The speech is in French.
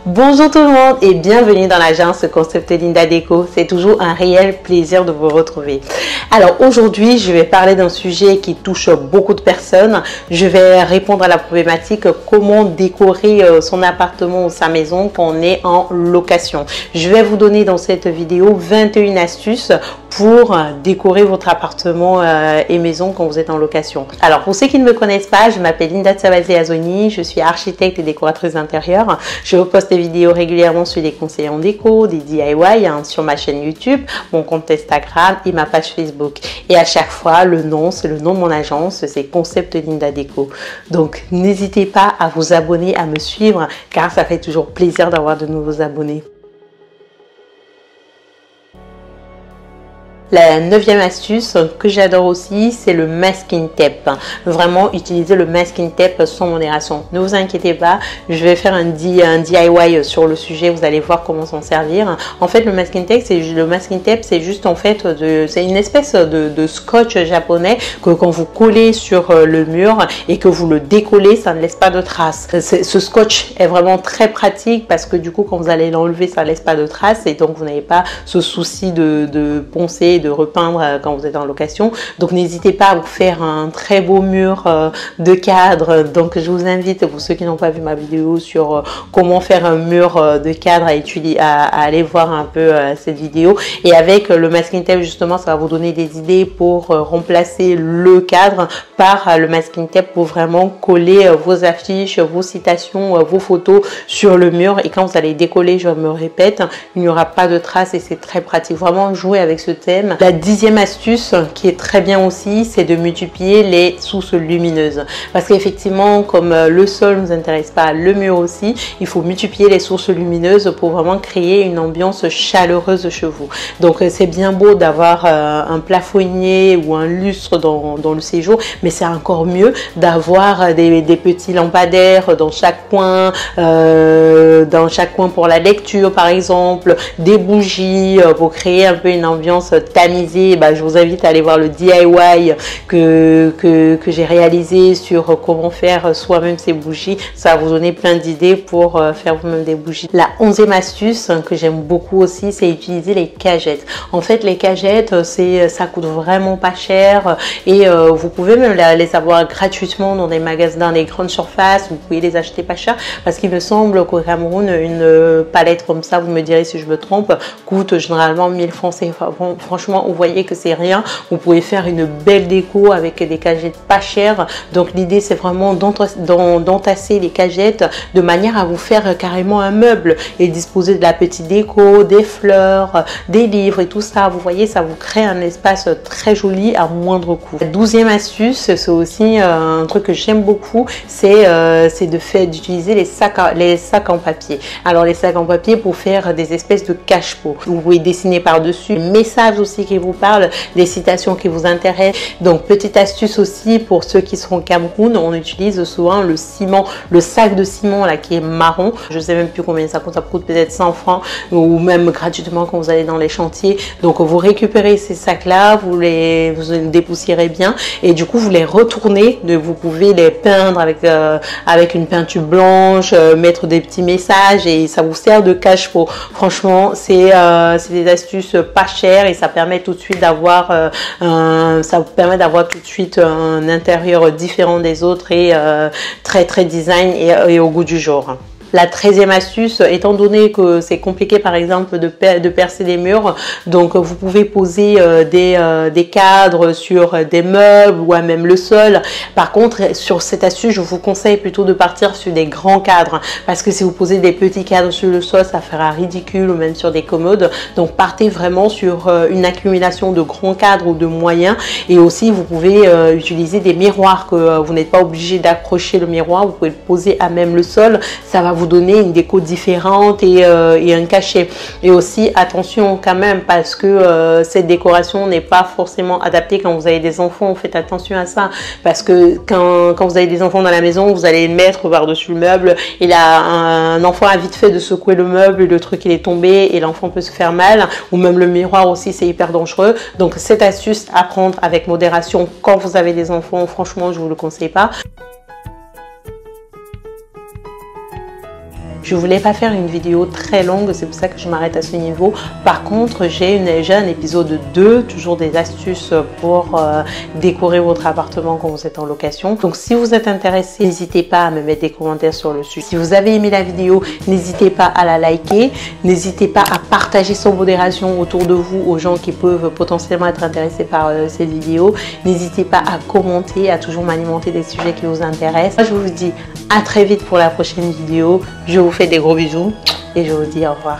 Bonjour tout le monde et bienvenue dans l'agence Concept Linda Déco. C'est toujours un réel plaisir de vous retrouver. Alors aujourd'hui, je vais parler d'un sujet qui touche beaucoup de personnes. Je vais répondre à la problématique comment décorer son appartement ou sa maison quand on est en location. Je vais vous donner dans cette vidéo 21 astuces pour décorer votre appartement et maison quand vous êtes en location. Alors pour ceux qui ne me connaissent pas, je m'appelle Linda Tsabazé-Azoni, je suis architecte et décoratrice d'intérieur. Je vous poste des vidéos régulièrement sur des conseils en déco, des DIY sur ma chaîne YouTube, mon compte Instagram et ma page Facebook. Et à chaque fois, le nom, c'est le nom de mon agence, c'est Concept Linda Déco. Donc n'hésitez pas à vous abonner, à me suivre, car ça fait toujours plaisir d'avoir de nouveaux abonnés. La 9e astuce que j'adore aussi, c'est le masking tape. Vraiment utiliser le masking tape sans modération. Ne vous inquiétez pas, je vais faire un DIY sur le sujet, vous allez voir comment s'en servir. En fait, le masking tape, c'est juste en fait c'est une espèce de scotch japonais que quand vous collez sur le mur et que vous le décollez, ça ne laisse pas de traces. Ce scotch est vraiment très pratique parce que du coup, quand vous allez l'enlever, ça ne laisse pas de traces et donc vous n'avez pas ce souci de poncer, de repeindre quand vous êtes en location. Donc n'hésitez pas à vous faire un très beau mur de cadre. Donc je vous invite, pour ceux qui n'ont pas vu ma vidéo sur comment faire un mur de cadre, à aller voir un peu cette vidéo. Et avec le masking tape, justement, ça va vous donner des idées pour remplacer le cadre par le masking tape pour vraiment coller vos affiches, vos citations, vos photos sur le mur. Et quand vous allez décoller, je me répète, il n'y aura pas de traces et c'est très pratique. Vraiment jouer avec ce thème. La 10e astuce qui est très bien aussi, c'est de multiplier les sources lumineuses. Parce qu'effectivement, comme le sol ne nous intéresse pas, le mur aussi, il faut multiplier les sources lumineuses pour vraiment créer une ambiance chaleureuse chez vous. Donc c'est bien beau d'avoir un plafonnier ou un lustre dans le séjour, mais c'est encore mieux d'avoir des petits lampadaires dans chaque coin pour la lecture par exemple, des bougies pour créer un peu une ambiance tamisée. Je vous invite à aller voir le DIY que j'ai réalisé sur comment faire soi-même ces bougies. Ça va vous donner plein d'idées pour faire vous-même des bougies. La 11e astuce que j'aime beaucoup aussi, c'est utiliser les cagettes. En fait, les cagettes, ça coûte vraiment pas cher et vous pouvez même les avoir gratuitement dans des magasins, dans les grandes surfaces. Vous pouvez les acheter pas cher parce qu'il me semble qu'au Cameroun, une palette comme ça, vous me direz si je me trompe, coûte généralement 1000 francs. Franchement, vous voyez que c'est rien. Vous pouvez faire une belle déco avec des cagettes pas chères. Donc l'idée, c'est vraiment d'entasser les cagettes de manière à vous faire carrément un meuble et disposer de la petite déco, des fleurs, des livres et tout ça. Vous voyez, ça vous crée un espace très joli à moindre coût. La 12e astuce, c'est aussi un truc que j'aime beaucoup, c'est d'utiliser les sacs en papier. Alors les sacs en papier pour faire des espèces de cache-pot. Vous pouvez dessiner par-dessus, messages aussi qui vous parlent, des citations qui vous intéressent. Donc petite astuce aussi pour ceux qui seront au Cameroun, on utilise souvent le ciment, le sac de ciment là qui est marron. Je sais même plus combien ça coûte peut-être 100 francs ou même gratuitement quand vous allez dans les chantiers. Donc vous récupérez ces sacs là, vous les dépoussiérez bien et du coup vous les retournez. Vous pouvez les peindre avec une peinture blanche, mettre des petits messages et ça vous sert de cache-pot. Franchement, c'est des astuces pas chères et ça permet tout de suite d'avoir un intérieur différent des autres et très très design et au goût du jour. La 13e astuce, étant donné que c'est compliqué par exemple de percer des murs, donc vous pouvez poser des cadres sur des meubles ou même le sol. Par contre, sur cette astuce, je vous conseille plutôt de partir sur des grands cadres parce que si vous posez des petits cadres sur le sol, ça fera ridicule ou même sur des commodes. Donc partez vraiment sur une accumulation de grands cadres ou de moyens et aussi vous pouvez utiliser des miroirs que vous n'êtes pas obligé d'accrocher le miroir, vous pouvez le poser à même le sol, ça va vous donner une déco différente et un cachet. Et aussi attention quand même parce que cette décoration n'est pas forcément adaptée quand vous avez des enfants. Faites attention à ça parce que quand vous avez des enfants dans la maison, vous allez le mettre par-dessus le meuble et là un enfant a vite fait de secouer le meuble, le truc il est tombé et l'enfant peut se faire mal, ou même le miroir aussi, c'est hyper dangereux. Donc cette astuce à prendre avec modération quand vous avez des enfants, franchement je vous le conseille pas. Je voulais pas faire une vidéo très longue, c'est pour ça que je m'arrête à ce niveau. Par contre, j'ai un épisode 2, toujours des astuces pour décorer votre appartement quand vous êtes en location. Donc si vous êtes intéressé, n'hésitez pas à me mettre des commentaires sur le sujet. Si vous avez aimé la vidéo, n'hésitez pas à la liker, n'hésitez pas à partager sans modération autour de vous aux gens qui peuvent potentiellement être intéressés par cette vidéo. N'hésitez pas à commenter, à toujours m'alimenter des sujets qui vous intéressent. Moi, je vous dis à très vite pour la prochaine vidéo. Je vous fais des gros bisous et je vous dis au revoir.